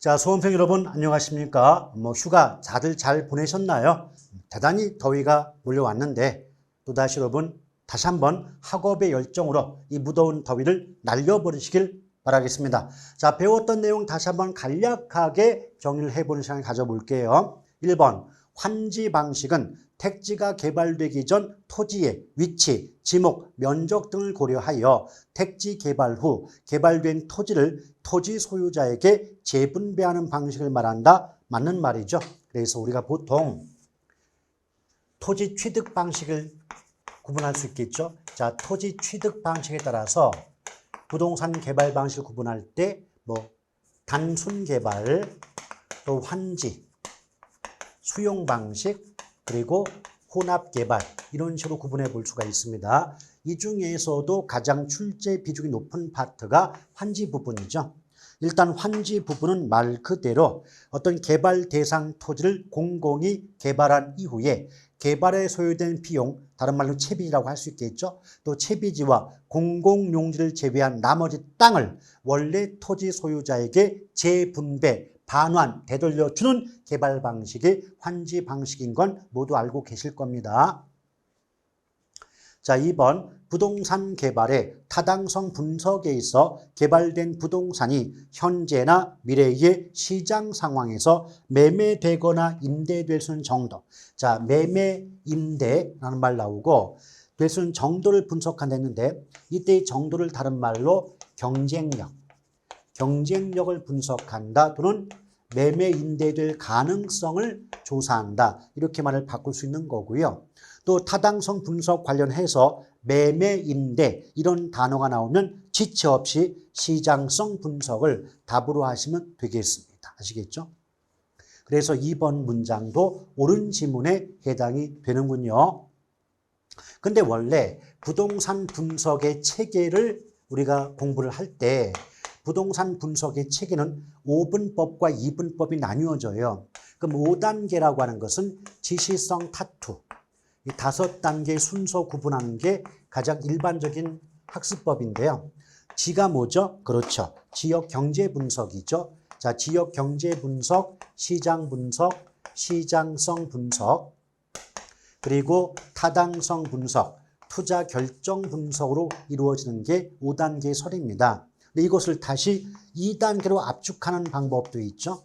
자, 수험생 여러분 안녕하십니까? 휴가 다들 잘 보내셨나요? 대단히 더위가 몰려왔는데 또다시 여러분 다시 한번 학업의 열정으로 이 무더운 더위를 날려버리시길 바라겠습니다. 자, 배웠던 내용 다시 한번 간략하게 정리를 해보는 시간을 가져볼게요. 1번, 환지 방식은 택지가 개발되기 전 토지의 위치, 지목, 면적 등을 고려하여 택지 개발 후 개발된 토지를 토지 소유자에게 재분배하는 방식을 말한다. 맞는 말이죠. 그래서 우리가 보통 토지 취득 방식을 구분할 수 있겠죠. 자, 토지 취득 방식에 따라서 부동산 개발 방식을 구분할 때 단순 개발, 또 환지, 수용 방식, 그리고 혼합 개발 이런 식으로 구분해 볼 수가 있습니다. 이 중에서도 가장 출제 비중이 높은 파트가 환지 부분이죠. 일단 환지 부분은 말 그대로 어떤 개발 대상 토지를 공공이 개발한 이후에 개발에 소요된 비용, 다른 말로 채비지라고 할 수 있겠죠. 또 채비지와 공공용지를 제외한 나머지 땅을 원래 토지 소유자에게 재분배, 반환, 되돌려주는 개발 방식이 환지 방식인 건 모두 알고 계실 겁니다. 자, 2번, 부동산 개발의 타당성 분석에 있어 개발된 부동산이 현재나 미래의 시장 상황에서 매매되거나 임대될 수 있는 정도. 자, 매매, 임대라는 말 나오고 될 수 있는 정도를 분석한다는데 이때의 정도를 다른 말로 경쟁력을 분석한다 또는 매매 임대될 가능성을 조사한다. 이렇게 말을 바꿀 수 있는 거고요. 또 타당성 분석 관련해서 매매 임대 이런 단어가 나오면 지체 없이 시장성 분석을 답으로 하시면 되겠습니다. 아시겠죠? 그래서 2번 문장도 옳은 지문에 해당이 되는군요. 근데 원래 부동산 분석의 체계를 우리가 공부를 할 때 부동산 분석의 체계는 5분법과 2분법이 나뉘어져요. 그럼 5단계라고 하는 것은 지시성 타투, 이 5단계 순서 구분하는 게 가장 일반적인 학습법인데요. 지가 뭐죠? 그렇죠. 지역 경제 분석이죠. 자, 지역 경제 분석, 시장 분석, 시장성 분석, 그리고 타당성 분석, 투자 결정 분석으로 이루어지는 게 5단계 설입니다. 근데 이것을 다시 2단계로 압축하는 방법도 있죠.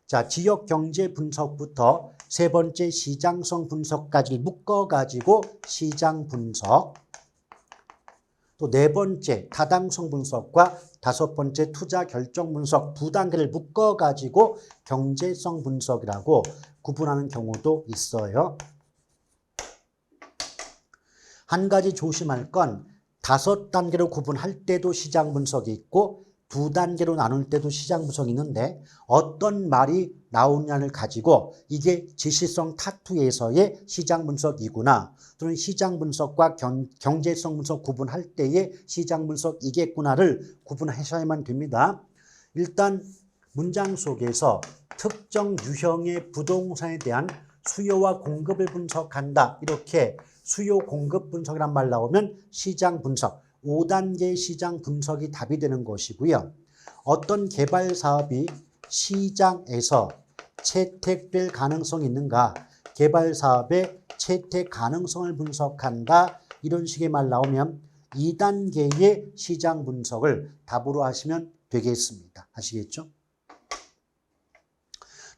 자, 지역 경제 분석부터 세 번째 시장성 분석까지 묶어가지고 시장 분석, 또 네 번째 타당성 분석과 다섯 번째 투자 결정 분석 두 단계를 묶어가지고 경제성 분석이라고 구분하는 경우도 있어요. 한 가지 조심할 건 5단계로 구분할 때도 시장 분석이 있고 2단계로 나눌 때도 시장 분석이 있는데 어떤 말이 나오냐를 가지고 이게 지시성 타투에서의 시장 분석이구나 또는 시장 분석과 경제성 분석 구분할 때의 시장 분석이겠구나를 구분하셔야만 됩니다. 일단 문장 속에서 특정 유형의 부동산에 대한 수요와 공급을 분석한다. 이렇게 수요 공급 분석이란 말 나오면 시장 분석, 5단계 시장 분석이 답이 되는 것이고요. 어떤 개발 사업이 시장에서 채택될 가능성이 있는가, 개발 사업의 채택 가능성을 분석한다. 이런 식의 말 나오면 2단계의 시장 분석을 답으로 하시면 되겠습니다. 아시겠죠?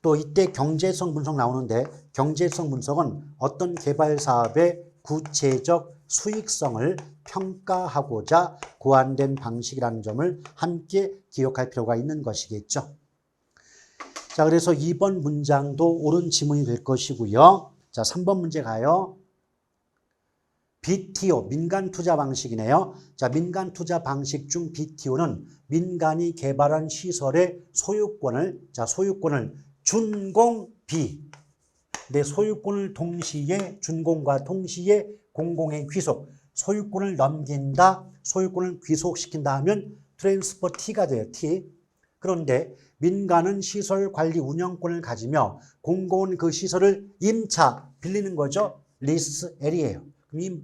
또 이때 경제성 분석 나오는데 경제성 분석은 어떤 개발 사업의 구체적 수익성을 평가하고자 고안된 방식이라는 점을 함께 기억할 필요가 있는 것이겠죠. 자, 그래서 2번 문장도 옳은 지문이 될 것이고요. 자, 3번 문제 가요. BTO, 민간 투자 방식이네요. 자, 민간 투자 방식 중 BTO는 민간이 개발한 시설의 소유권을 준공비, 내 소유권을 동시에 준공과 동시에 공공의 귀속, 소유권을 넘긴다, 소유권을 귀속시킨다 하면 트랜스퍼 T가 돼요. T. 그런데 민간은 시설 관리 운영권을 가지며 공공은 그 시설을 임차 빌리는 거죠. 리스 L이에요. 이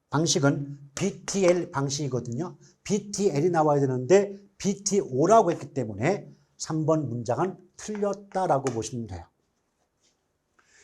방식은 BTL 방식이거든요. BTL이 나와야 되는데 BTO라고 했기 때문에 3번 문장은 틀렸다라고 보시면 돼요.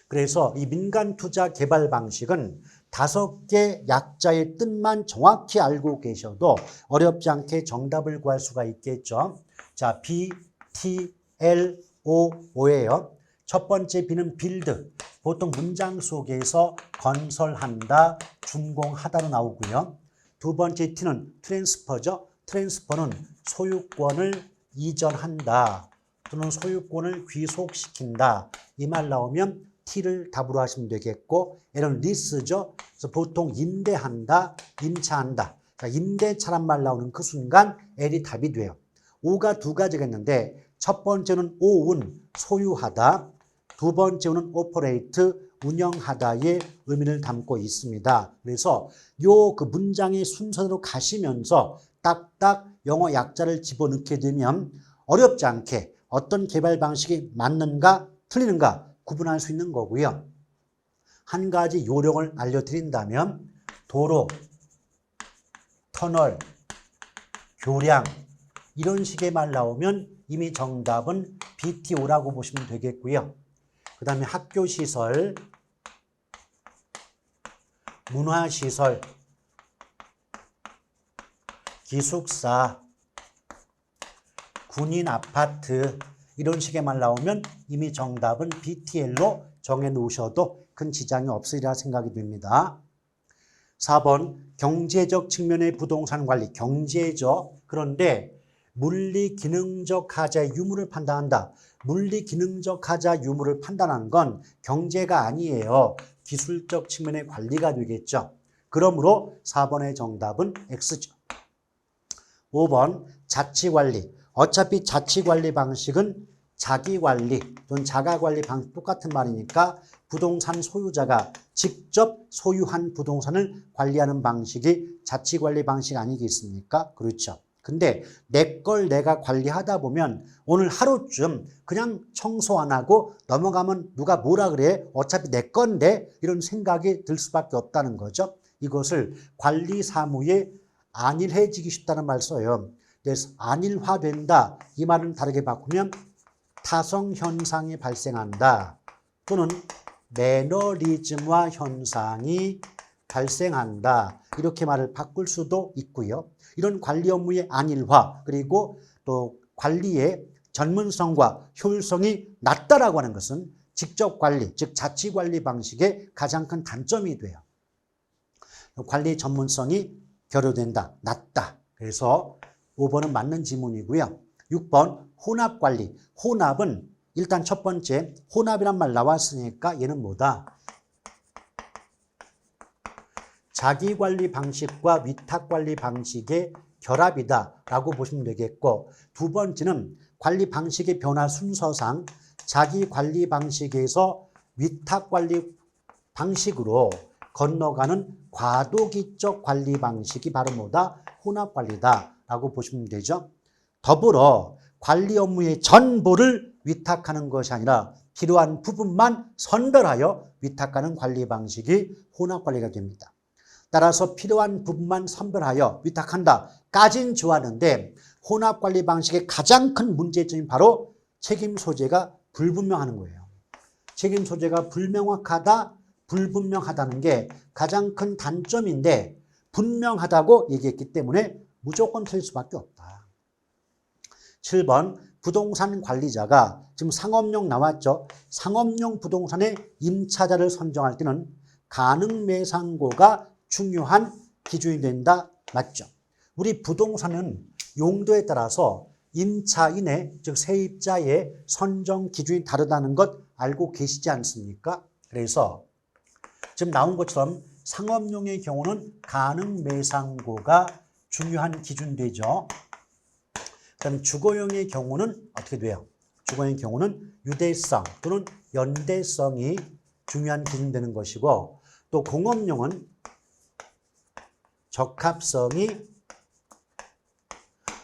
그래서 이 민간투자 개발 방식은 5개 약자의 뜻만 정확히 알고 계셔도 어렵지 않게 정답을 구할 수가 있겠죠. 자, B, T, L, O예요. 첫 번째 B는 빌드. 보통 문장 속에서 건설한다, 준공하다로 나오고요. 두 번째 T는 트랜스퍼죠. 트랜스퍼는 소유권을 이전한다 또는 소유권을 귀속시킨다. 이 말 나오면 T를 답으로 하시면 되겠고, L은 리스죠. 그래서 보통 임대한다, 임차한다. 자, 임대차란 말 나오는 그 순간 L이 답이 돼요. O가 두 가지가 있는데 첫 번째는 own, 소유하다. 두 번째는 operate, 운영하다의 의미를 담고 있습니다. 그래서 요 그 문장의 순서대로 가시면서 딱딱 영어 약자를 집어넣게 되면 어렵지 않게 어떤 개발 방식이 맞는가 틀리는가 구분할 수 있는 거고요. 한 가지 요령을 알려드린다면 도로, 터널, 교량 이런 식의 말 나오면 이미 정답은 BTO라고 보시면 되겠고요. 그 다음에 학교시설, 문화시설, 기숙사, 군인 아파트 이런 식의 말 나오면 이미 정답은 BTL로 정해 놓으셔도 큰 지장이 없으리라 생각이 됩니다. 4번 경제적 측면의 부동산 관리, 경제적. 그런데 물리 기능적 하자의 유무를 판단한다. 물리 기능적 하자 유무를 판단하는 건 경제가 아니에요. 기술적 측면의 관리가 되겠죠. 그러므로 4번의 정답은 X죠. 5번 자치관리. 어차피 자치관리 방식은 자기관리 또는 자가관리 방식 똑같은 말이니까 부동산 소유자가 직접 소유한 부동산을 관리하는 방식이 자치관리 방식 아니겠습니까? 그렇죠. 근데 내 걸 내가 관리하다 보면 오늘 하루쯤 그냥 청소 안 하고 넘어가면 누가 뭐라 그래? 어차피 내 건데 이런 생각이 들 수밖에 없다는 거죠. 이것을 관리 사무에 안일해지기 쉽다는 말 써요. 그래서 안일화된다. 이 말은 다르게 바꾸면 타성 현상이 발생한다. 또는 매너리즘화 현상이 발생한다. 이렇게 말을 바꿀 수도 있고요. 이런 관리 업무의 안일화 그리고 또 관리의 전문성과 효율성이 낮다라고 하는 것은 직접 관리, 즉 자치관리 방식의 가장 큰 단점이 돼요. 관리 전문성이 결여된다, 낮다. 그래서 5번은 맞는 지문이고요. 6번 혼합관리. 혼합은 일단 첫 번째 혼합이란 말 나왔으니까 얘는 뭐다? 자기관리 방식과 위탁관리 방식의 결합이다라고 보시면 되겠고, 두 번째는 관리 방식의 변화 순서상 자기관리 방식에서 위탁관리 방식으로 건너가는 과도기적 관리 방식이 바로 뭐다? 혼합관리다라고 보시면 되죠. 더불어 관리 업무의 전부를 위탁하는 것이 아니라 필요한 부분만 선별하여 위탁하는 관리 방식이 혼합관리가 됩니다. 따라서 필요한 부분만 선별하여 위탁한다까지는 좋았는데 혼합관리 방식의 가장 큰 문제점이 바로 책임 소재가 불분명하는 거예요. 책임 소재가 불명확하다, 불분명하다는 게 가장 큰 단점인데 분명하다고 얘기했기 때문에 무조건 틀릴 수밖에 없다. 7번 부동산 관리자가 지금 상업용 나왔죠. 상업용 부동산의 임차자를 선정할 때는 가능매상고가 중요한 기준이 된다. 맞죠? 우리 부동산은 용도에 따라서 임차인의 즉 세입자의 선정 기준이 다르다는 것 알고 계시지 않습니까? 그래서 지금 나온 것처럼 상업용의 경우는 가능매상고가 중요한 기준 되죠. 그다음에 주거용의 경우는 어떻게 돼요? 주거용의 경우는 유대성 또는 연대성이 중요한 기준 되는 것이고, 또 공업용은 적합성이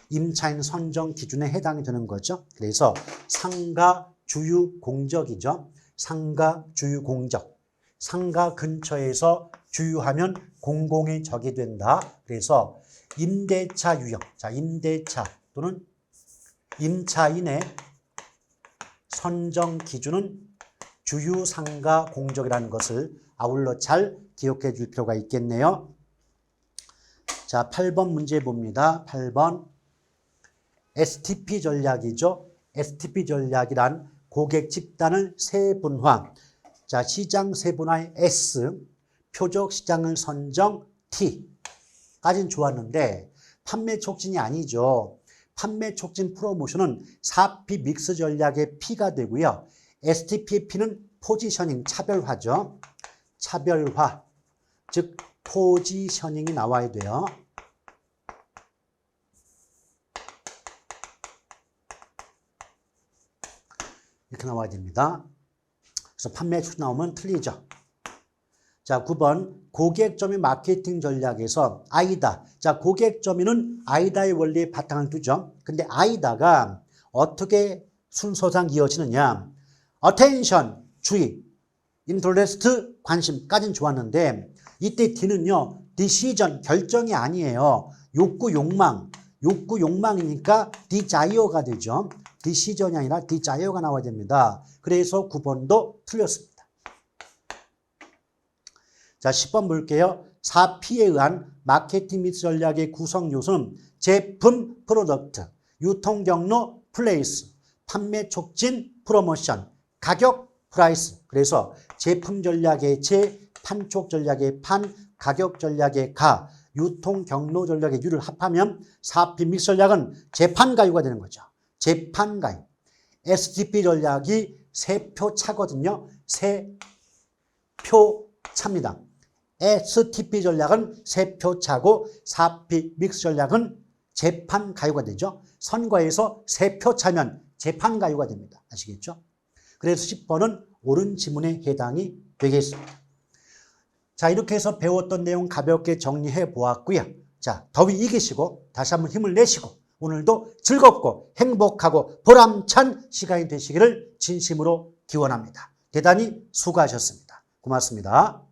임차인 선정 기준에 해당이 되는 거죠. 그래서 상가 주유 공적이죠. 상가 주유 공적. 상가 근처에서 주유하면 공공의 적이 된다. 그래서 임대차 유형. 자, 임대차 또는 임차인의 선정 기준은 주유상가 공적이라는 것을 아울러 잘 기억해 줄 필요가 있겠네요. 자, 8번 문제 봅니다. 8번. STP 전략이죠. STP 전략이란 고객 집단을 세분화. 자, 시장 세분화의 S, 표적 시장을 선정 T. 까진 좋았는데 판매 촉진이 아니죠. 판매 촉진 프로모션은 4P 믹스 전략의 P가 되고요. STP의 P는 포지셔닝, 차별화죠. 차별화, 즉 포지셔닝이 나와야 돼요. 이렇게 나와야 됩니다. 그래서 판매 촉진 나오면 틀리죠. 자, 9번 고객점유 마케팅 전략에서 아이다. 자, 고객점유는 아이다의 원리에 바탕을 두죠. 근데 아이다가 어떻게 순서상 이어지느냐. attention, 주의, interest, 관심까지는 좋았는데 이때 D는요. decision, 결정이 아니에요. 욕구, 욕망. 욕구, 욕망이니까 desire가 되죠. decision이 아니라 desire가 나와야 됩니다. 그래서 9번도 틀렸습니다. 자, 10번 볼게요. 4P에 의한 마케팅 및 전략의 구성 요소는 제품, 프로덕트, 유통 경로, 플레이스, 판매 촉진, 프로모션, 가격, 프라이스. 그래서 제품 전략의 제, 판촉 전략의 판, 가격 전략의 가, 유통 경로 전략의 유를 합하면 4P 믹스 전략은 재판가유가 되는 거죠. 재판가유. STP 전략이 세표차거든요. 세표차입니다. STP 전략은 세표차고 4P 믹스 전략은 재판가유가 되죠. 선거에서 세표차면 재판가유가 됩니다. 아시겠죠? 그래서 10번은 옳은 지문에 해당이 되겠습니다. 자, 이렇게 해서 배웠던 내용 가볍게 정리해 보았고요. 자, 더위 이기시고 다시 한번 힘을 내시고 오늘도 즐겁고 행복하고 보람찬 시간이 되시기를 진심으로 기원합니다. 대단히 수고하셨습니다. 고맙습니다.